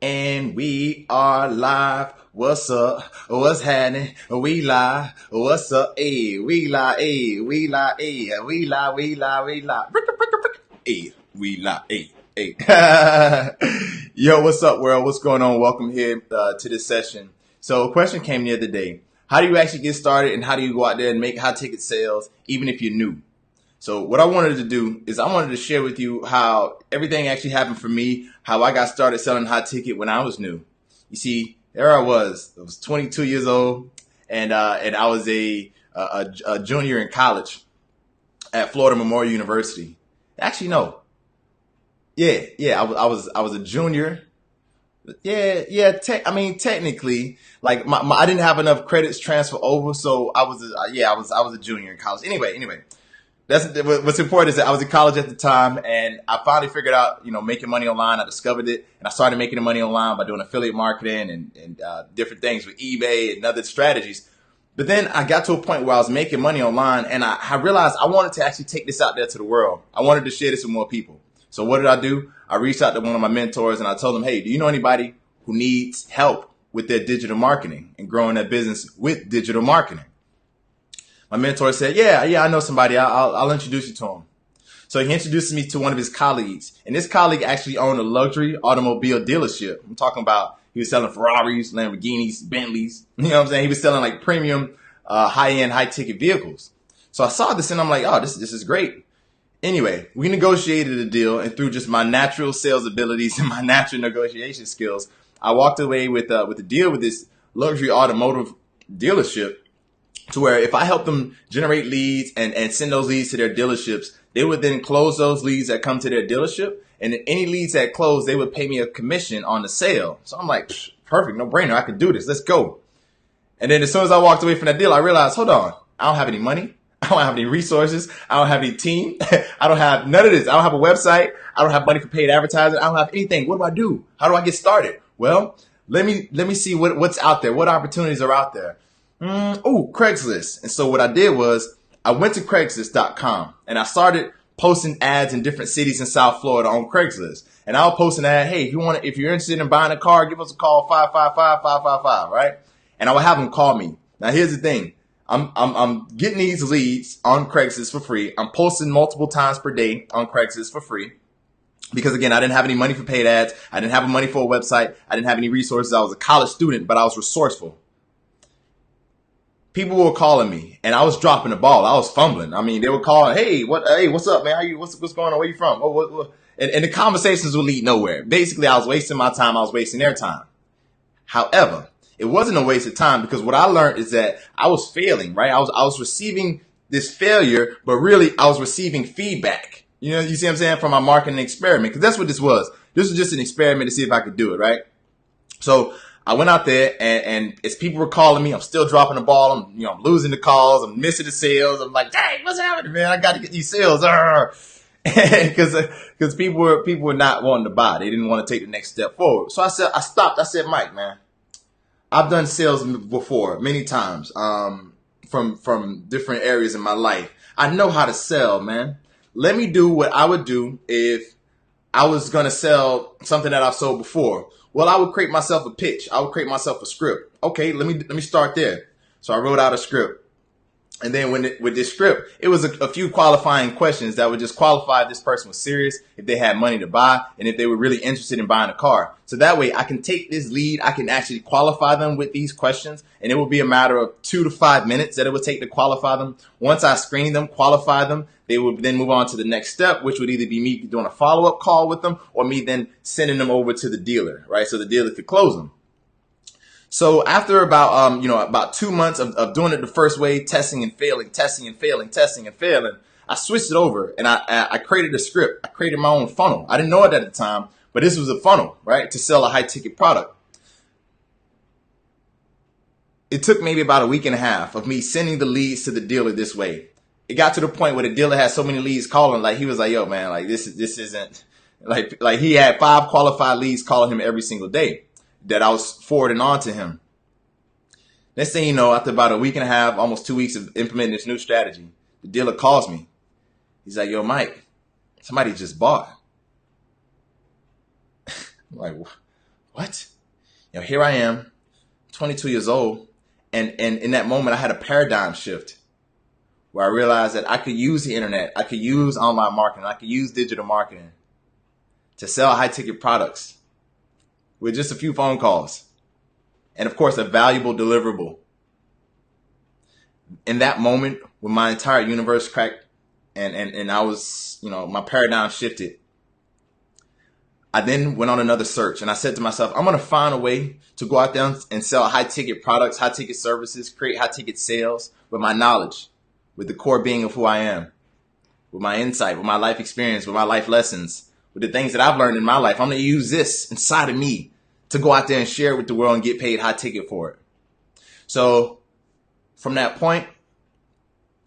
And we are live. What's up? What's happening? We live. What's up? Hey, we live. Hey, we live. Hey, we live. We live. We live. Hey, we live. Hey, hey. Yo, what's up, world? What's going on? Welcome here to this session. So, a question came the other day. How do you actually get started, and how do you go out there and make high ticket sales, even if you're new? So what I wanted to do is I wanted to share with you how everything actually happened for me, how I got started selling high ticket when I was new. You see, there I was 22 years old, and I was a junior in college at Florida Memorial University. Actually, no. Yeah, I was a junior. Yeah. Technically, like I didn't have enough credits transfer over, so I was a junior in college. Anyway. That's what's important is that I was in college at the time, and I finally figured out, making money online. I discovered it, and I started making the money online by doing affiliate marketing and different things with eBay and other strategies. But then I got to a point where I was making money online, and I realized I wanted to actually take this out there to the world. I wanted to share this with more people. So what did I do? I reached out to one of my mentors, and I told them, hey, do you know anybody who needs help with their digital marketing and growing their business with digital marketing? My mentor said, yeah, I know somebody. I'll introduce you to him. So he introduced me to one of his colleagues. And this colleague actually owned a luxury automobile dealership. I'm talking about he was selling Ferraris, Lamborghinis, Bentleys. You know what I'm saying? He was selling like premium, high-end, high-ticket vehicles. So I saw this and I'm like, oh, this is great. Anyway, we negotiated a deal. And through just my natural sales abilities and my natural negotiation skills, I walked away with a deal with this luxury automotive dealership, to where if I help them generate leads and send those leads to their dealerships, they would then close those leads that come to their dealership. And any leads that close, they would pay me a commission on the sale. So I'm like, perfect, no brainer. I could do this. Let's go. And then as soon as I walked away from that deal, I realized, hold on, I don't have any money. I don't have any resources. I don't have any team. I don't have none of this. I don't have a website. I don't have money for paid advertising. I don't have anything. What do I do? How do I get started? Well, let me see what's out there. What opportunities are out there? Craigslist. And so what I did was I went to Craigslist.com and I started posting ads in different cities in South Florida on Craigslist. And I would post an ad, hey, if you're interested in buying a car, give us a call, 555-555, right? And I would have them call me. Now here's the thing. I'm getting these leads on Craigslist for free. I'm posting multiple times per day on Craigslist for free. Because again, I didn't have any money for paid ads. I didn't have money for a website. I didn't have any resources. I was a college student, but I was resourceful. People were calling me and I was dropping the ball. I was fumbling. I mean, they were calling, hey, what's up, man? How you, what's going on? Where you from? What? And the conversations would lead nowhere. Basically, I was wasting my time. I was wasting their time. However, it wasn't a waste of time because what I learned is that I was failing, right? I was receiving this failure, but really I was receiving feedback. You see what I'm saying? From my marketing experiment. Because that's what this was. This was just an experiment to see if I could do it, right? So I went out there and as people were calling me, I'm still dropping the ball. I'm losing the calls. I'm missing the sales. I'm like, dang, what's happening, man? I got to get these sales. Because people were not wanting to buy. They didn't want to take the next step forward. So I stopped. I said, Mike, man, I've done sales before many times, from different areas in my life. I know how to sell, man. Let me do what I would do if I was going to sell something that I've sold before. Well, I would create myself a pitch. I would create myself a script. Okay, let me start there. So I wrote out a script. And then with this script, it was a few qualifying questions that would just qualify if this person was serious, if they had money to buy, and if they were really interested in buying a car. So that way I can take this lead, I can actually qualify them with these questions, and it will be a matter of 2 to 5 minutes that it would take to qualify them. Once I screen them, qualify them, they would then move on to the next step, which would either be me doing a follow-up call with them or me then sending them over to the dealer, right? So the dealer could close them. So after about 2 months of doing it the first way, testing and failing, I switched it over and I created a script. I created my own funnel. I didn't know it at the time, but this was a funnel, right, to sell a high ticket product. It took maybe about a week and a half of me sending the leads to the dealer this way. It got to the point where the dealer had so many leads calling, like he was like, yo, man, like this isn't like he had 5 qualified leads calling him every single day that I was forwarding on to him. Next thing you know, after about a week and a half, almost 2 weeks of implementing this new strategy, the dealer calls me. He's like, yo, Mike, somebody just bought. I'm like, what? Here I am, 22 years old. And in that moment, I had a paradigm shift where I realized that I could use the internet. I could use online marketing. I could use digital marketing to sell high ticket products with just a few phone calls. And of course, a valuable deliverable. In that moment, when my entire universe cracked and I was, my paradigm shifted, I then went on another search and I said to myself, I'm going to find a way to go out there and sell high ticket products, high ticket services, create high ticket sales with my knowledge, with the core being of who I am, with my insight, with my life experience, with my life lessons, with the things that I've learned in my life. I'm going to use this inside of me to go out there and share it with the world and get paid high ticket for it. So from that point,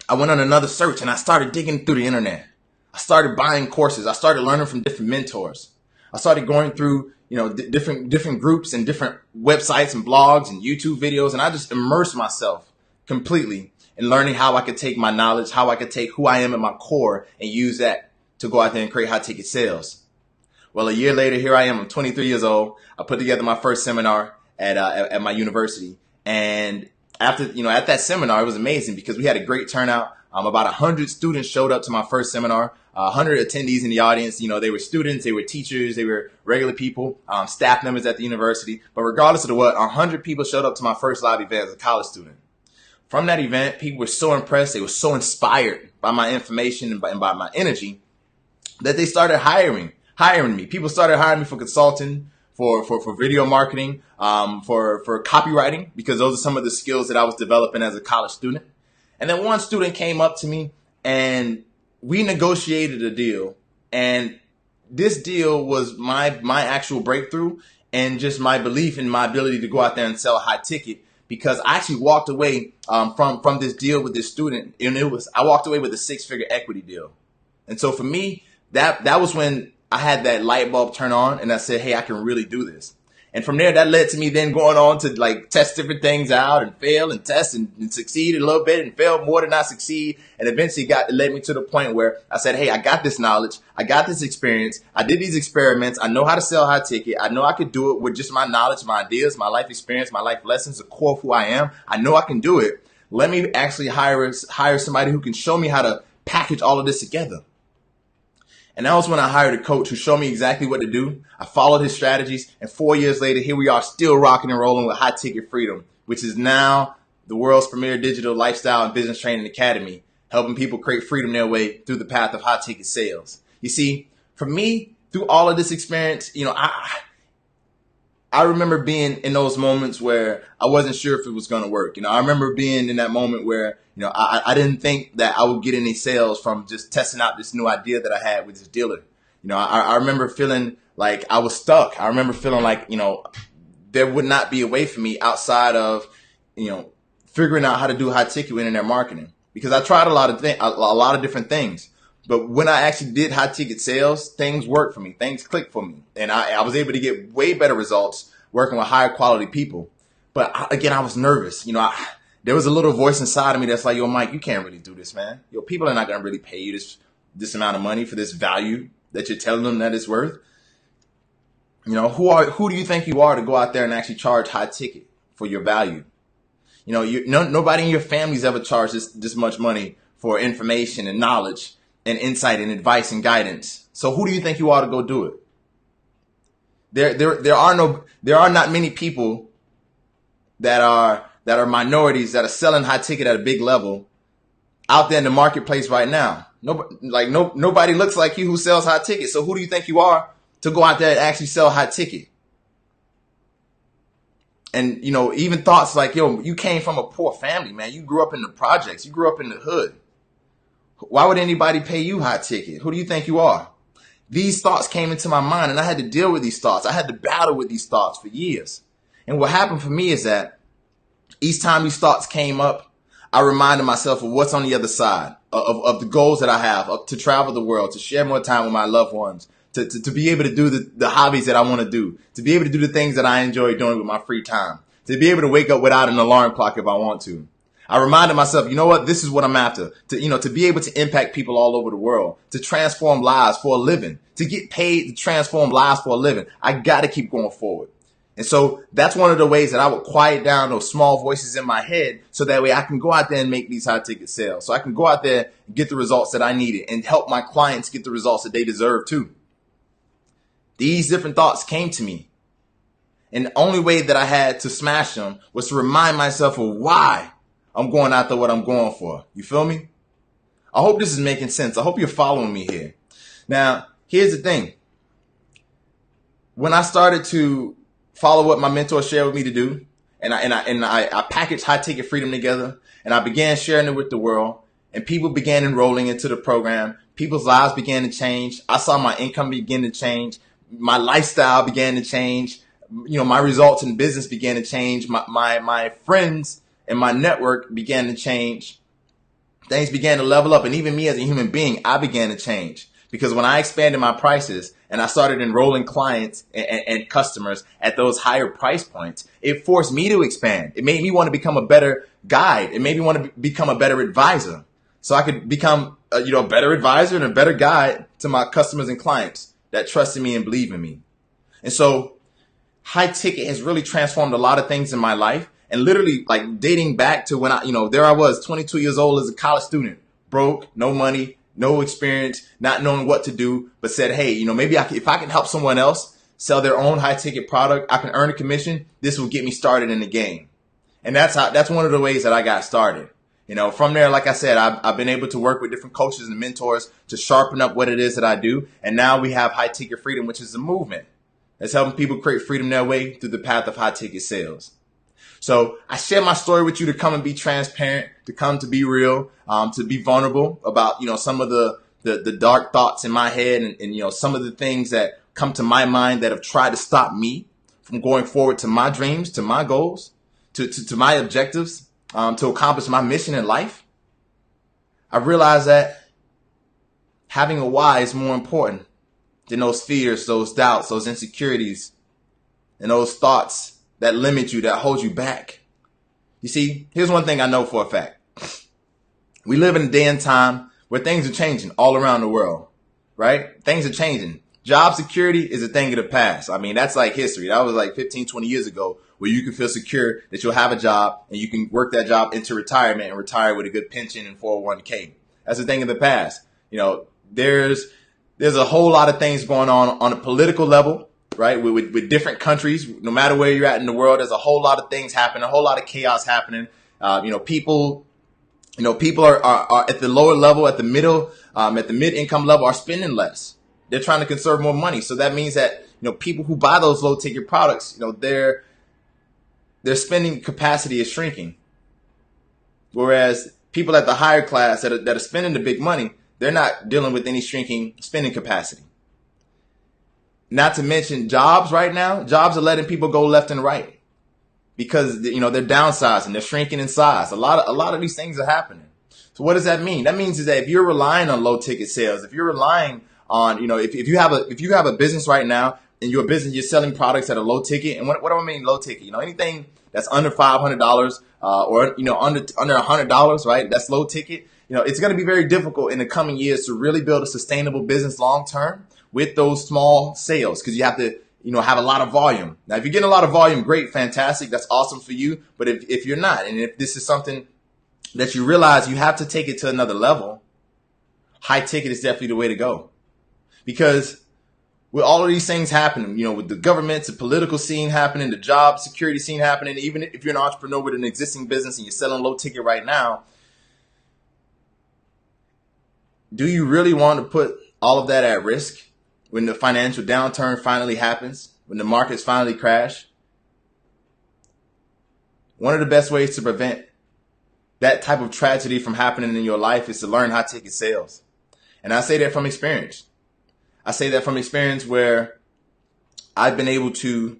I went on another search and I started digging through the internet. I started buying courses. I started learning from different mentors. I started going through, different groups and different websites and blogs and YouTube videos. And I just immersed myself completely in learning how I could take my knowledge, how I could take who I am at my core and use that to go out there and create high ticket sales. Well, a year later, here I am. I'm 23 years old. I put together my first seminar at my university. And after, at that seminar, it was amazing because we had a great turnout. About 100 students showed up to my first seminar, 100 attendees in the audience. They were students, they were teachers, they were regular people, staff members at the university. But regardless of what, 100 people showed up to my first live event as a college student. From that event, people were so impressed. They were so inspired by my information and by my energy that they started hiring me. People started hiring me for consulting, for video marketing, for copywriting, because those are some of the skills that I was developing as a college student. And then one student came up to me and we negotiated a deal. And this deal was my actual breakthrough and just my belief in my ability to go out there and sell high ticket, because I actually walked away from this deal with this student. And I walked away with a 6-figure equity deal. And so for me, that was when I had that light bulb turn on and I said, hey, I can really do this. And from there, that led to me then going on to test different things out and fail and test and succeed a little bit and fail more than I succeed. And eventually led me to the point where I said, hey, I got this knowledge. I got this experience. I did these experiments. I know how to sell high ticket. I know I could do it with just my knowledge, my ideas, my life experience, my life lessons, the core of who I am. I know I can do it. Let me actually hire somebody who can show me how to package all of this together. And that was when I hired a coach who showed me exactly what to do. I followed his strategies. And 4 years later, here we are still rocking and rolling with High Ticket Freedom, which is now the world's premier digital lifestyle and business training academy, helping people create freedom their way through the path of high ticket sales. You see, for me, through all of this experience, I remember being in those moments where I wasn't sure if it was going to work. I remember being in that moment where, I didn't think that I would get any sales from just testing out this new idea that I had with this dealer. I remember feeling like I was stuck. I remember feeling like, there would not be a way for me outside of, figuring out how to do high ticket internet marketing, because I tried a lot of different things. But when I actually did high ticket sales, things worked for me. Things clicked for me. And I was able to get way better results working with higher quality people. But again, I was nervous. There was a little voice inside of me that's like, yo, Mike, you can't really do this, man. People are not going to really pay you this amount of money for this value that you're telling them that it's worth. Who do you think you are to go out there and actually charge high ticket for your value? Nobody in your family's ever charged this much money for information and knowledge and insight and advice and guidance. So who do you think you are to go do it? There are not many people that are minorities that are selling high ticket at a big level out there in the marketplace right now. Nobody looks like you who sells high ticket. So who do you think you are to go out there and actually sell high ticket? And, even thoughts like, yo, you came from a poor family, man. You grew up in the projects. You grew up in the hood. Why would anybody pay you high ticket? Who do you think you are? These thoughts came into my mind and I had to deal with these thoughts. I had to battle with these thoughts for years. And what happened for me is that each time these thoughts came up, I reminded myself of what's on the other side, of the goals that I have, to travel the world, to share more time with my loved ones, to be able to do the hobbies that I want to do, to be able to do the things that I enjoy doing with my free time, to be able to wake up without an alarm clock if I want to. I reminded myself, you know what? This is what I'm after. To be able to impact people all over the world, to transform lives for a living, to get paid to transform lives for a living. I got to keep going forward. And so that's one of the ways that I would quiet down those small voices in my head so that way I can go out there and make these high ticket sales. So I can go out there and get the results that I needed and help my clients get the results that they deserve too. These different thoughts came to me. And the only way that I had to smash them was to remind myself of why I'm going after what I'm going for. You feel me? I hope this is making sense. I hope you're following me here. Now, here's the thing. When I started to follow what my mentor shared with me to do, and I packaged High Ticket Freedom together, and I began sharing it with the world, and people began enrolling into the program. People's lives began to change. I saw my income begin to change. My lifestyle began to change. My results in business began to change. My friends and my network began to change. Things began to level up, and even me as a human being, I began to change. Because when I expanded my prices and I started enrolling clients and customers at those higher price points, it forced me to expand. It made me want to become a better guide. It made me want to become a better advisor. So I could become a better advisor and a better guide to my customers and clients that trusted me and believe in me. And so High Ticket has really transformed a lot of things in my life. And literally, like, dating back to when there I was, 22 years old as a college student, broke, no money, no experience, not knowing what to do, but said, hey, maybe if I can help someone else sell their own high ticket product, I can earn a commission. This will get me started in the game. And that's one of the ways that I got started. From there, like I said, I've been able to work with different coaches and mentors to sharpen up what it is that I do. And now we have High Ticket Freedom, which is a movement that's helping people create freedom their way through the path of high ticket sales. So I share my story with you to come and be transparent, to come to be real, to be vulnerable about, some of the dark thoughts in my head and some of the things that come to my mind that have tried to stop me from going forward to my dreams, to my goals, to my objectives, to accomplish my mission in life. I realized that having a why is more important than those fears, those doubts, those insecurities, and those thoughts that limit you, that hold you back. You see, here's one thing I know for a fact. We live in a day and time where things are changing all around the world, right? Things are changing. Job security is a thing of the past. I mean, that's like history. That was like 15, 20 years ago, where you can feel secure that you'll have a job and you can work that job into retirement and retire with a good pension and 401k. That's a thing of the past. There's a whole lot of things going on a political level. Right, with different countries, no matter where you're at in the world, there's a whole lot of things happening, a whole lot of chaos happening. People are at the lower level, at the middle, at the mid-income level, are spending less. They're trying to conserve more money. So that means that people who buy those low-ticket products, their spending capacity is shrinking. Whereas people at the higher class that are spending the big money, they're not dealing with any shrinking spending capacity. Not to mention jobs right now. Jobs are letting people go left and right because, they're downsizing. They're shrinking in size. A lot of these things are happening. So what does that mean? That means is that if you're relying on low ticket sales, if you're relying on, if you have a business right now and your business, you're selling products at a low ticket. And what do I mean low ticket? Anything that's under $500 or, under $100, right? That's low ticket. It's going to be very difficult in the coming years to really build a sustainable business long term with those small sales, because you have to, have a lot of volume. Now, if you're getting a lot of volume, great, fantastic. That's awesome for you. But if you're not, and if this is something that you realize you have to take it to another level, high ticket is definitely the way to go. Because with all of these things happening, with the government, the political scene happening, the job security scene happening, even if you're an entrepreneur with an existing business and you're selling low ticket right now, do you really want to put all of that at risk when the financial downturn finally happens, when the markets finally crash? One of the best ways to prevent that type of tragedy from happening in your life is to learn high ticket sales. And I say that from experience. I say that from experience where I've been able to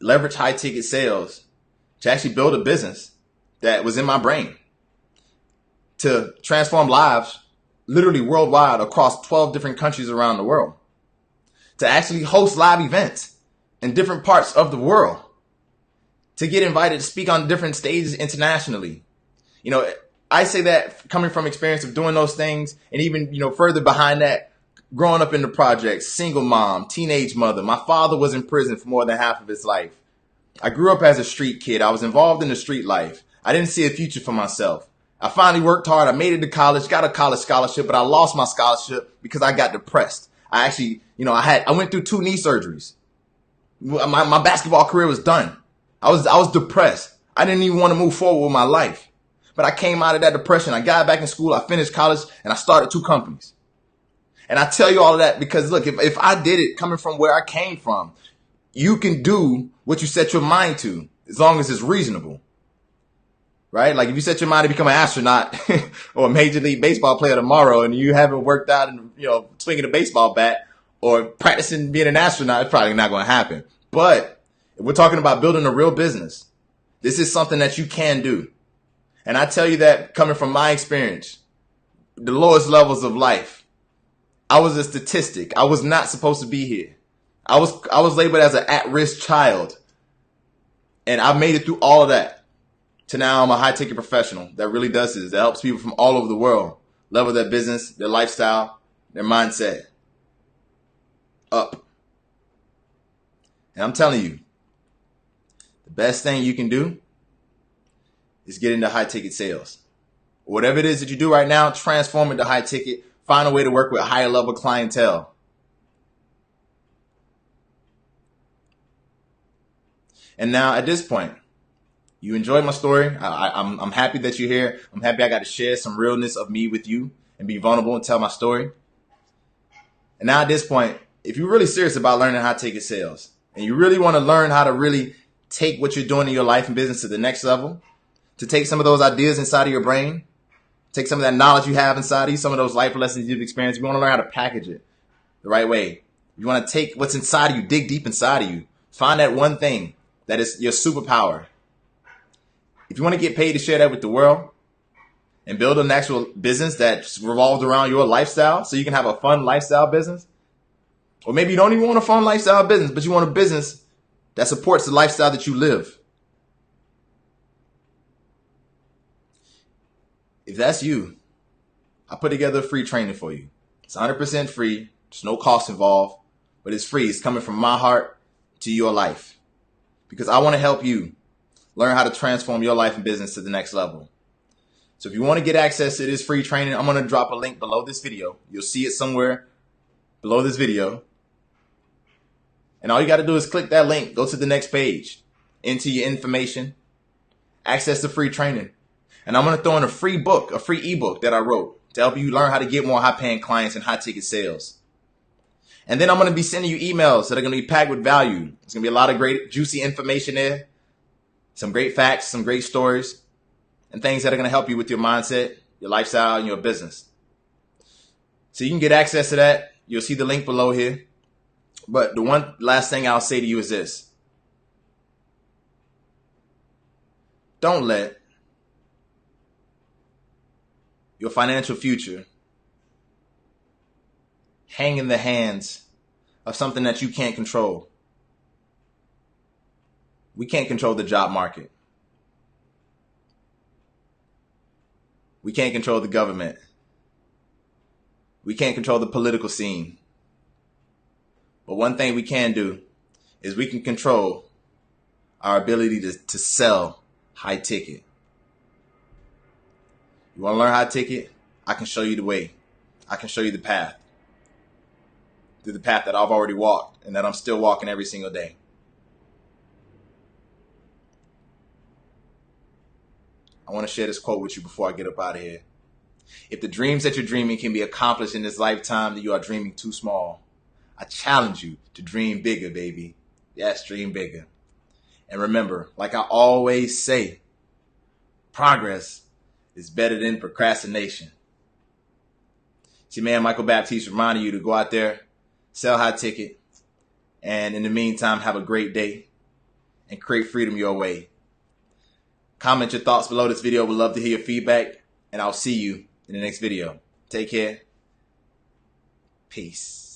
leverage high ticket sales to actually build a business that was in my brain, to transform lives literally worldwide across 12 different countries around the world, to actually host live events in different parts of the world, to get invited to speak on different stages internationally. I say that coming from experience of doing those things, and even, further behind that, growing up in the projects, single mom, teenage mother. My father was in prison for more than half of his life, I grew up as a street kid. I was involved in the street life. I didn't see a future for myself. I finally worked hard. I made it to college, got a college scholarship, but I lost my scholarship because I got depressed. I actually, I went through 2 knee surgeries. My basketball career was done. I was depressed. I didn't even want to move forward with my life. But I came out of that depression. I got back in school. I finished college and I started 2 companies. And I tell you all of that because look, if I did it coming from where I came from, you can do what you set your mind to as long as it's reasonable. Right? Like if you set your mind to become an astronaut or a major league baseball player tomorrow and you haven't worked out and, swinging a baseball bat or practicing being an astronaut, it's probably not going to happen. But if we're talking about building a real business, this is something that you can do. And I tell you that coming from my experience, the lowest levels of life, I was a statistic. I was not supposed to be here. I was labeled as an at-risk child. And I made it through all of that. To now I'm a high ticket professional that really does this, that helps people from all over the world level their business, their lifestyle, their mindset up. And I'm telling you, the best thing you can do is get into high ticket sales. Whatever it is that you do right now, transform it to high ticket. Find a way to work with higher level clientele. And now at this point, you enjoyed my story. I'm happy that you're here. I'm happy I got to share some realness of me with you and be vulnerable and tell my story. And now at this point, if you're really serious about learning high ticket sales and you really want to learn how to really take what you're doing in your life and business to the next level, to take some of those ideas inside of your brain, take some of that knowledge you have inside of you, some of those life lessons you've experienced, you want to learn how to package it the right way. You want to take what's inside of you, dig deep inside of you, find that one thing that is your superpower. If you want to get paid to share that with the world and build an actual business that revolves around your lifestyle so you can have a fun lifestyle business, or maybe you don't even want a fun lifestyle business, but you want a business that supports the lifestyle that you live. If that's you, I put together a free training for you. It's 100% free. There's no cost involved, but it's free. It's coming from my heart to your life because I want to help you learn how to transform your life and business to the next level. So if you want to get access to this free training, I'm going to drop a link below this video. You'll see it somewhere below this video. And all you got to do is click that link, go to the next page, enter your information, access the free training. And I'm going to throw in a free book, a free ebook that I wrote to help you learn how to get more high paying clients and high ticket sales. And then I'm going to be sending you emails that are going to be packed with value. There's going to be a lot of great juicy information there. Some great facts, some great stories, and things that are going to help you with your mindset, your lifestyle, and your business. So you can get access to that. You'll see the link below here. But the one last thing I'll say to you is this. Don't let your financial future hang in the hands of something that you can't control. We can't control the job market. We can't control the government. We can't control the political scene. But one thing we can do is we can control our ability to sell high ticket. You want to learn high ticket? I can show you the way. I can show you the path. Through the path that I've already walked and that I'm still walking every single day. I want to share this quote with you before I get up out of here. If the dreams that you're dreaming can be accomplished in this lifetime, then you are dreaming too small. I challenge you to dream bigger, baby. Yes, dream bigger. And remember, like I always say, progress is better than procrastination. It's your man, Michael Baptiste, reminding you to go out there, sell high ticket, and in the meantime, have a great day and create freedom your way. Comment your thoughts below this video. We'd love to hear your feedback, and I'll see you in the next video. Take care. Peace.